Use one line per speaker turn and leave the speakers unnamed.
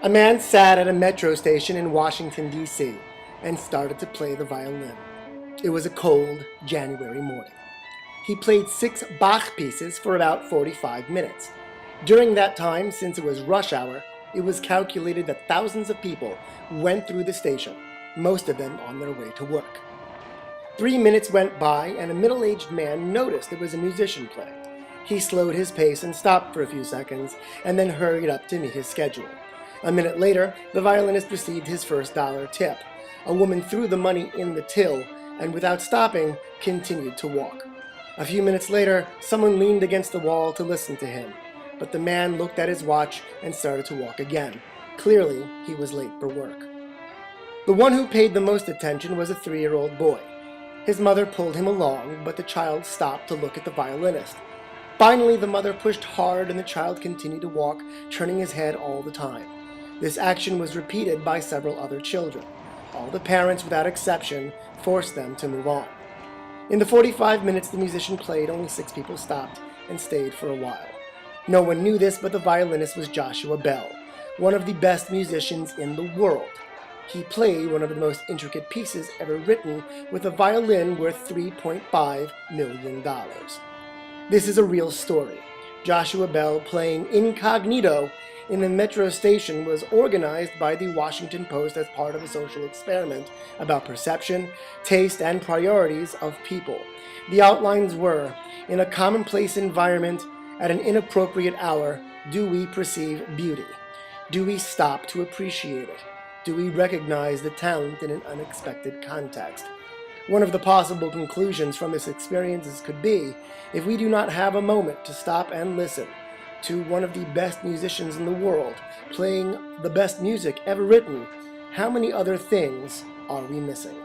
A man sat at a metro station in Washington, D.C., and started to play the violin. It was a cold January morning. He played 6 Bach pieces for about 45 minutes. During that time, since it was rush hour, it was calculated that thousands of people went through the station, most of them on their way to work. 3 minutes went by, and a middle-aged man noticed there was a musician playing. He slowed his pace and stopped for a few seconds, and then hurried up to meet his schedule. A minute later, the violinist received his first dollar tip. A woman threw the money in the till, and without stopping, continued to walk. A few minutes later, someone leaned against the wall to listen to him, but the man looked at his watch and started to walk again. Clearly, he was late for work. The one who paid the most attention was a 3-year-old boy. His mother pulled him along, but the child stopped to look at the violinist. Finally, the mother pushed hard and the child continued to walk, turning his head all the time. This action was repeated by several other children. All the parents, without exception, forced them to move on. In the 45 minutes the musician played, only 6 people stopped and stayed for a while. No one knew this, but the violinist was Joshua Bell, one of the best musicians in the world. He played one of the most intricate pieces ever written with a violin worth $3.5 million. This is a real story. Joshua Bell playing incognito in the metro station was organized by the Washington Post as part of a social experiment about perception, taste, and priorities of people. The outlines were: in a commonplace environment, at an inappropriate hour, do we perceive beauty? Do we stop to appreciate it? Do we recognize the talent in an unexpected context? One of the possible conclusions from this experience could be, if we do not have a moment to stop and listen to one of the best musicians in the world playing the best music ever written, how many other things are we missing?